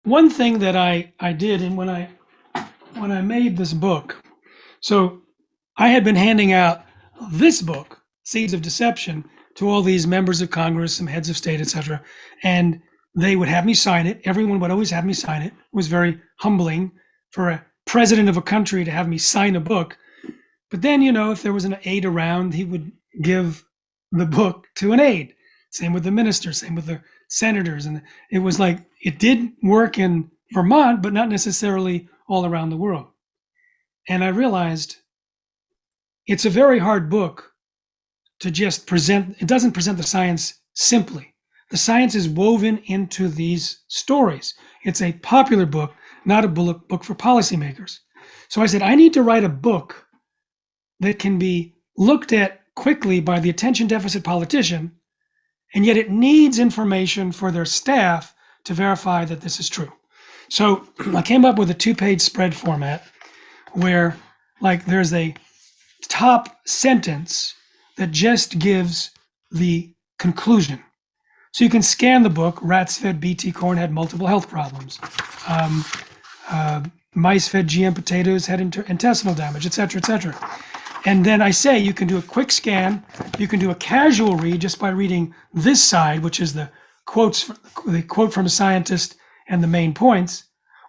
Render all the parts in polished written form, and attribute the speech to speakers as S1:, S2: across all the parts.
S1: one thing that I did, and when I made this book, so I had been handing out this book, Seeds of Deception, to all these members of Congress, some heads of state, etc., and they would have me sign it. Everyone would always have me sign it. It was very humbling for a president of a country to have me sign a book. But then, if there was an aide around, he would give the book to an aide. Same with the ministers, same with the senators. And it was like it did work in Vermont, but not necessarily all around the world. And I realized it's a very hard book to just present. It doesn't present the science simply. The science is woven into these stories. It's a popular book, not a book for policymakers. So I said, I need to write a book that can be looked at quickly by the attention deficit politician, and yet it needs information for their staff to verify that this is true. So I came up with a 2-page spread format where, like, there's a top sentence that just gives the conclusion. So you can scan the book. Rats fed BT corn had multiple health problems. Mice fed GM potatoes had intestinal damage, et cetera, et cetera. And then I say you can do a quick scan. You can do a casual read just by reading this side, which is the quote from a scientist and the main points,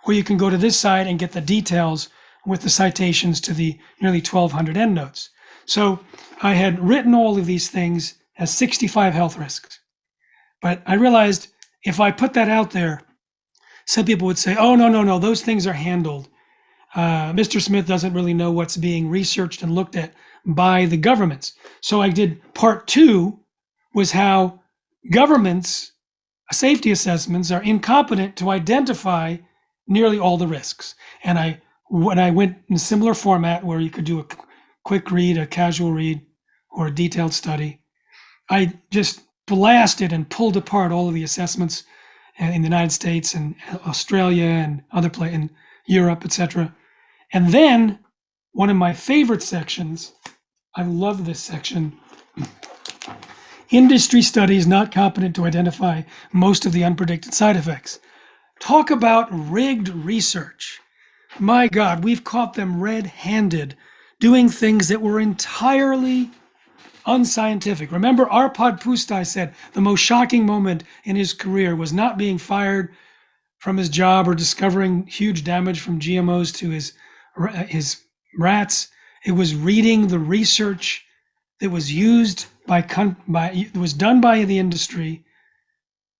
S1: or you can go to this side and get the details with the citations to the nearly 1,200 endnotes. So I had written all of these things as 65 health risks. But I realized if I put that out there, some people would say, oh, no, those things are handled. Mr. Smith doesn't really know what's being researched and looked at by the governments. So I did part 2 was how governments' safety assessments are incompetent to identify nearly all the risks. And when I went in a similar format where you could do a quick read, a casual read, or a detailed study, I just blasted and pulled apart all of the assessments in the United States and Australia and other places in Europe, etc. And then one of my favorite sections, I love this section, industry studies not competent to identify most of the unpredicted side effects. Talk about rigged research. My God, we've caught them red-handed doing things that were entirely unscientific. Remember, Arpad Pusztai said the most shocking moment in his career was not being fired from his job or discovering huge damage from GMOs to his rats. It was reading the research that was used it was done by the industry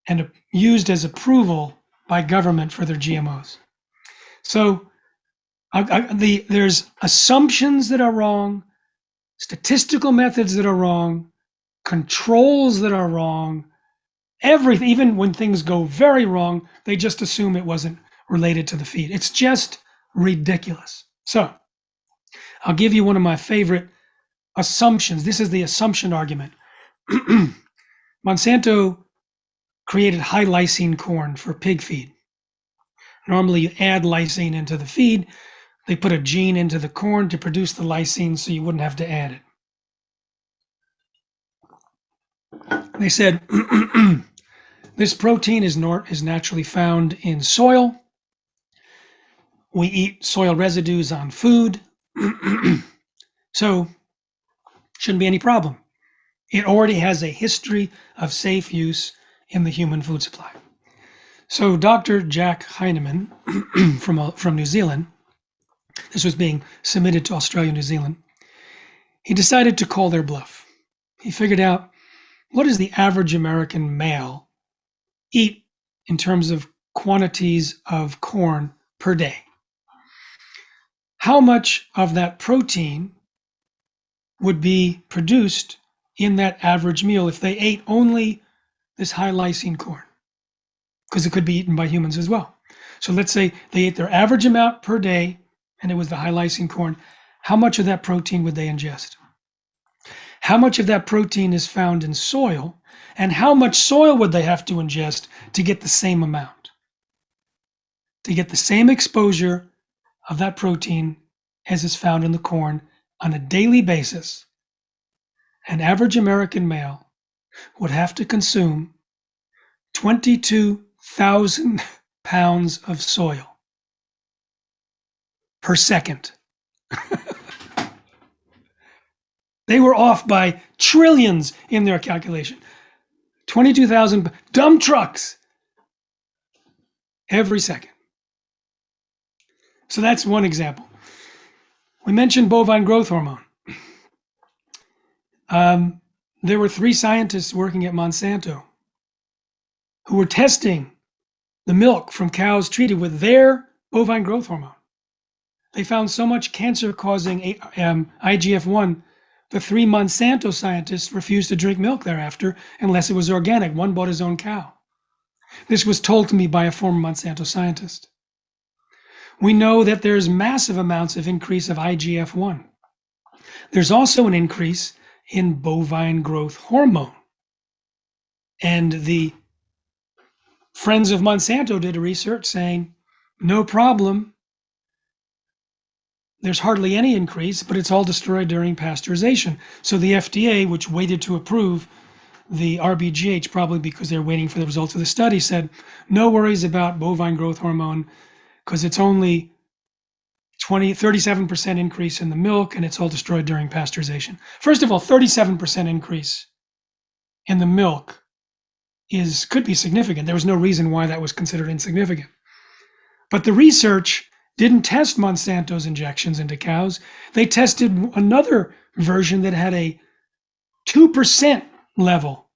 S1: and used as approval by government for their GMOs. So there's assumptions that are wrong, statistical methods that are wrong, controls that are wrong, everything. Even when things go very wrong, they just assume it wasn't related to the feed. It's just ridiculous. So I'll give you one of my favorite assumptions. This is the assumption argument. Monsanto created high lysine corn for pig feed. Normally you add lysine into the feed. They put a gene into the corn to produce the lysine so you wouldn't have to add it. They said this protein is naturally found in soil. We eat soil residues on food. So shouldn't be any problem. It already has a history of safe use in the human food supply. So Dr. Jack Heinemann from New Zealand, this was being submitted to Australia and New Zealand, he decided to call their bluff. He figured out, what does the average American male eat in terms of quantities of corn per day? How much of that protein would be produced in that average meal if they ate only this high lysine corn? Because it could be eaten by humans as well. So let's say they ate their average amount per day and it was the high lysine corn. How much of that protein would they ingest? How much of that protein is found in soil? And how much soil would they have to ingest to get the same amount? To get the same exposure of that protein as is found in the corn on a daily basis, an average American male would have to consume 22,000 pounds of soil per second. They were off by trillions in their calculation. 22,000 dump trucks every second. So that's one example. We mentioned bovine growth hormone. There were 3 scientists working at Monsanto who were testing the milk from cows treated with their bovine growth hormone. They found so much cancer-causing IGF-1, the 3 Monsanto scientists refused to drink milk thereafter unless it was organic. One bought his own cow. This was told to me by a former Monsanto scientist. We know that there's massive amounts of increase of IGF-1. There's also an increase in bovine growth hormone. And the friends of Monsanto did a research saying, no problem. There's hardly any increase, but it's all destroyed during pasteurization. So the FDA, which waited to approve the RBGH, probably because they're waiting for the results of the study, said, no worries about bovine growth hormone because it's only 37% increase in the milk and it's all destroyed during pasteurization. First of all, 37% increase in the milk could be significant. There was no reason why that was considered insignificant. But the research didn't test Monsanto's injections into cows. They tested another version that had a 2% level,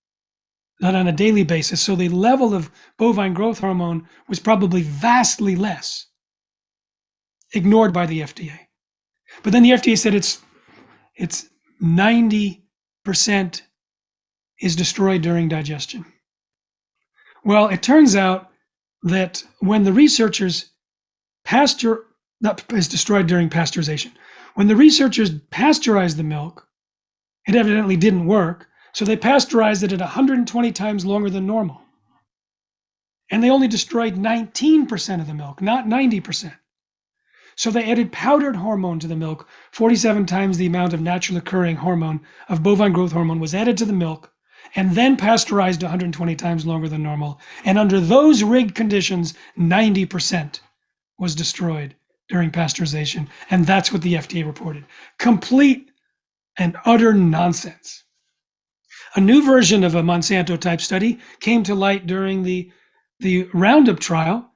S1: not on a daily basis. So the level of bovine growth hormone was probably vastly less, ignored by the FDA. But then the FDA said it's 90% is destroyed during digestion. Well, it turns out that when the researchers is destroyed during pasteurization. When the researchers pasteurized the milk, it evidently didn't work, so they pasteurized it at 120 times longer than normal. And they only destroyed 19% of the milk, not 90%. So they added powdered hormone to the milk. 47 times the amount of naturally occurring hormone of bovine growth hormone was added to the milk, and then pasteurized 120 times longer than normal. And under those rigged conditions, 90% was destroyed during pasteurization. And that's what the FDA reported. Complete and utter nonsense. A new version of a Monsanto type study came to light during the Roundup trial.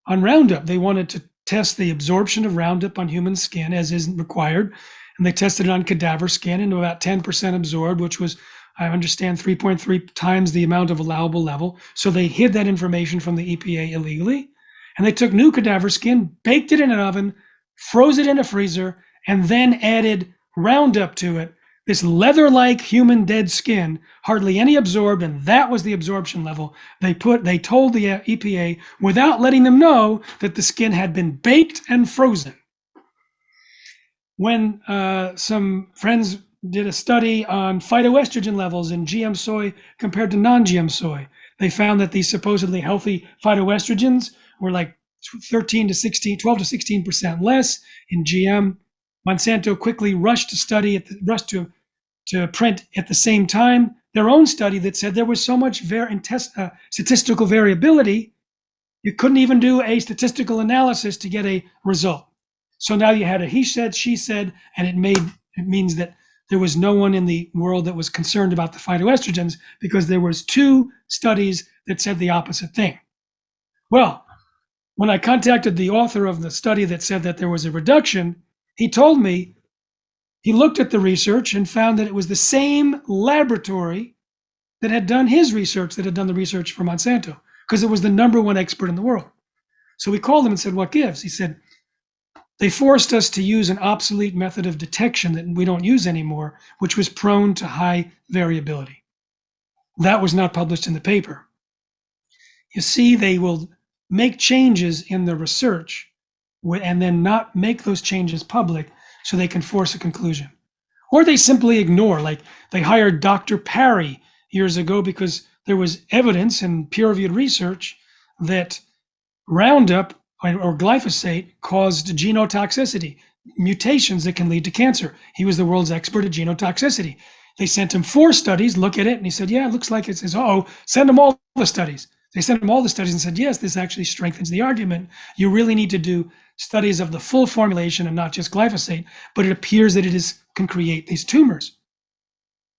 S1: On Roundup, they wanted to test the absorption of Roundup on human skin as is required. And they tested it on cadaver skin and about 10% absorbed, which was, I understand, 3.3 times the amount of allowable level. So they hid that information from the EPA illegally. And they took new cadaver skin, baked it in an oven, froze it in a freezer, and then added Roundup to it. This leather-like human dead skin, hardly any absorbed, and that was the absorption level. They told the EPA without letting them know that the skin had been baked and frozen. When some friends did a study on phytoestrogen levels in GM soy compared to non-GM soy, they found that these supposedly healthy phytoestrogens were like 12 to 16% less in GM. Monsanto quickly rushed to print at the same time their own study that said there was so much statistical variability, you couldn't even do a statistical analysis to get a result. So now you had a he said, she said, and it means that there was no one in the world that was concerned about the phytoestrogens because there was 2 studies that said the opposite thing. Well, when I contacted the author of the study that said that there was a reduction, he told me he looked at the research and found that it was the same laboratory that had done his research, that had done the research for Monsanto, because it was the #1 expert in the world. So we called him and said, what gives? He said, they forced us to use an obsolete method of detection that we don't use anymore, which was prone to high variability. That was not published in the paper. You see, they will make changes in the research and then not make those changes public so they can force a conclusion. Or they simply ignore, like they hired Dr. Parry years ago because there was evidence and peer-reviewed research that Roundup or glyphosate caused genotoxicity, mutations that can lead to cancer. He was the world's expert at genotoxicity. They sent him 4 studies, look at it, and he said, yeah, it looks like it. Says, send him all the studies. They sent him all the studies and said, yes, this actually strengthens the argument. You really need to do studies of the full formulation and not just glyphosate, but it appears that can create these tumors.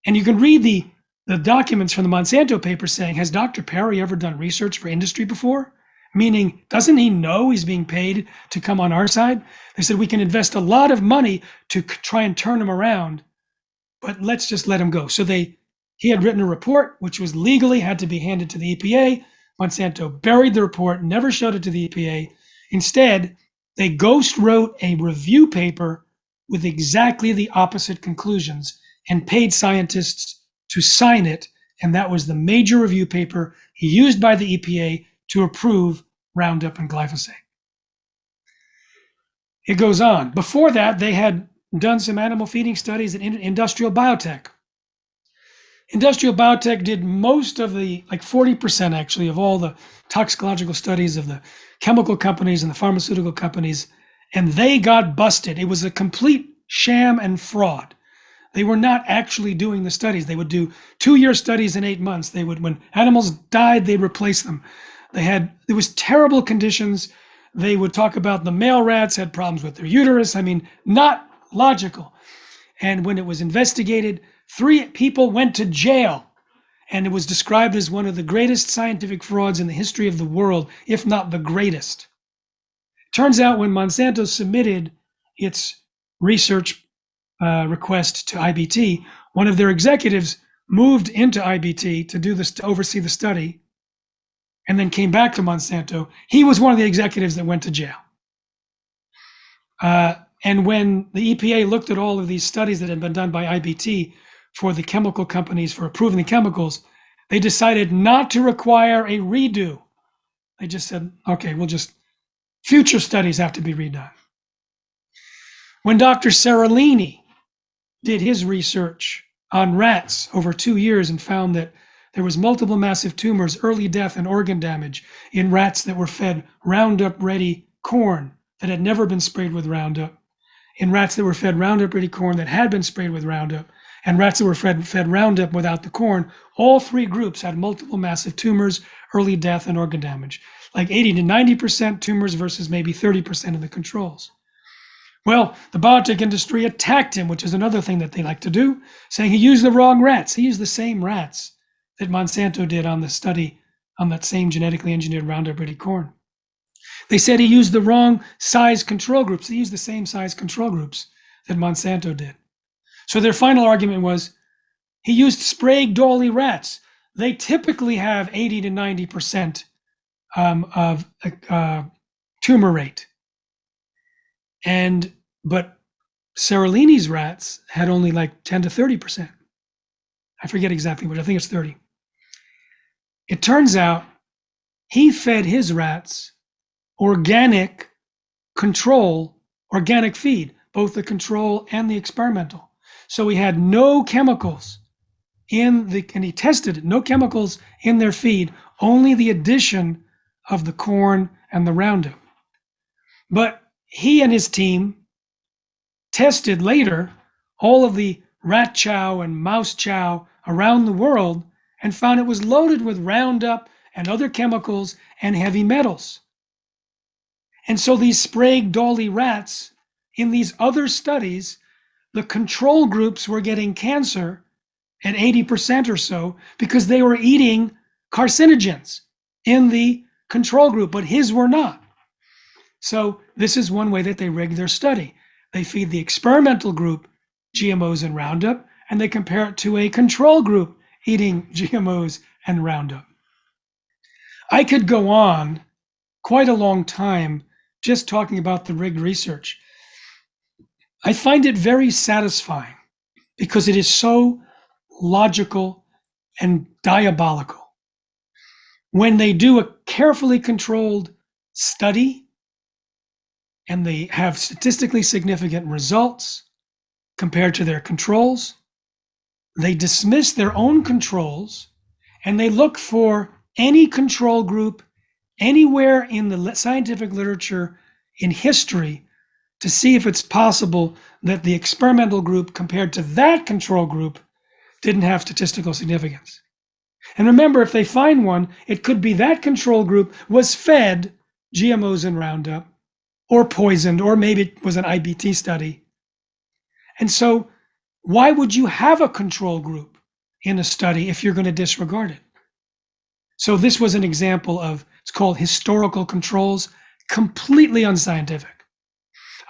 S1: And you can read the documents from the Monsanto paper saying, has Dr. Perry ever done research for industry before? Meaning, doesn't he know he's being paid to come on our side? They said, we can invest a lot of money to try and turn him around, but let's just let him go. So he had written a report, which was legally had to be handed to the EPA. Monsanto buried the report, never showed it to the EPA. Instead, they ghost wrote a review paper with exactly the opposite conclusions and paid scientists to sign it. And that was the major review paper used by the EPA to approve Roundup and glyphosate. It goes on. Before that, they had done some animal feeding studies at Industrial Biotech. Industrial Biotech did most of the, like 40% actually, of all the toxicological studies of the chemical companies and the pharmaceutical companies, and they got busted. It was a complete sham and fraud. They were not actually doing the studies. They would do 2-year studies in 8 months. They would, when animals died, they'd replace them. There was terrible conditions. They would talk about the male rats had problems with their uterus. I mean, not logical. And when it was investigated, 3 people went to jail, and it was described as one of the greatest scientific frauds in the history of the world, if not the greatest. Turns out when Monsanto submitted its research request to IBT, one of their executives moved into IBT to oversee the study, and then came back to Monsanto. He was one of the executives that went to jail. And when the EPA looked at all of these studies that had been done by IBT for the chemical companies for approving the chemicals, they decided not to require a redo. They just said, okay, future studies have to be redone. When Dr. Seralini did his research on rats over 2 years and found that there was multiple massive tumors, early death, and organ damage in rats that were fed Roundup-ready corn that had never been sprayed with Roundup, in rats that were fed Roundup-ready corn that had been sprayed with Roundup, and rats that were fed Roundup without the corn, all 3 groups had multiple massive tumors, early death, and organ damage, like 80 to 90% tumors versus maybe 30% of the controls. Well, the biotech industry attacked him, which is another thing that they like to do, saying he used the wrong rats. He used the same rats that Monsanto did on the study on that same genetically engineered Roundup-ready corn. They said he used the wrong size control groups. He used the same size control groups that Monsanto did. So their final argument was he used Sprague-Dawley rats. They typically have 80 to 90% of tumor rate. But Seralini's rats had only like 10 to 30%. I forget exactly, but I think it's 30. It turns out he fed his rats organic feed, both the control and the experimental. So he had no chemicals and he tested it, no chemicals in their feed, only the addition of the corn and the Roundup. But he and his team tested later all of the rat chow and mouse chow around the world and found it was loaded with Roundup and other chemicals and heavy metals. And so these Sprague-Dawley rats, in these other studies, the control groups were getting cancer at 80% or so because they were eating carcinogens in the control group, but his were not. So this is one way that they rig their study. They feed the experimental group GMOs and Roundup, and they compare it to a control group eating GMOs and Roundup. I could go on quite a long time just talking about the rigged research. I find it very satisfying because it is so logical and diabolical. When they do a carefully controlled study and they have statistically significant results compared to their controls, they dismiss their own controls and they look for any control group anywhere in the scientific literature in history to see if it's possible that the experimental group compared to that control group didn't have statistical significance. And remember, if they find one, it could be that control group was fed GMOs and Roundup, or poisoned, or maybe it was an IBT study. And so, why would you have a control group in a study if you're going to disregard it? So this was an example of, it's called historical controls, completely unscientific.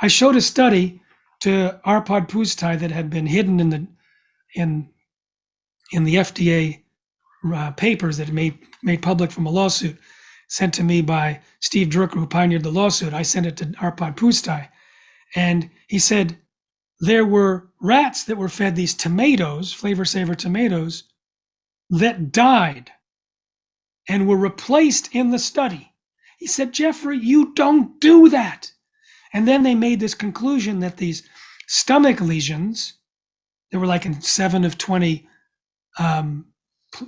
S1: I showed a study to Arpad Pusztai that had been hidden in the FDA papers that made public from a lawsuit sent to me by Steve Drucker, who pioneered the lawsuit. I sent it to Arpad Pusztai, and he said there were rats that were fed these tomatoes, flavor saver tomatoes, that died and were replaced in the study. He said, Jeffrey, you don't do that. And then they made this conclusion that these stomach lesions, there were like in 7 of 20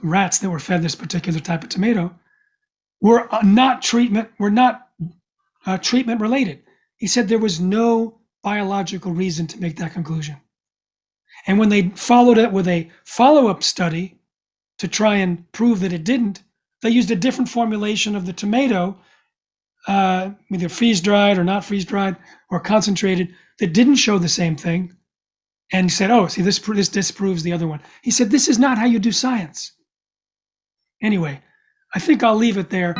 S1: rats that were fed this particular type of tomato, were not treatment related. He said there was no biological reason to make that conclusion. And when they followed it with a follow-up study to try and prove that it didn't, they used a different formulation of the tomato, either freeze-dried or not freeze-dried or concentrated, that didn't show the same thing, and said, oh, see, this disproves the other one. He said, this is not how you do science. Anyway, I think I'll leave it there.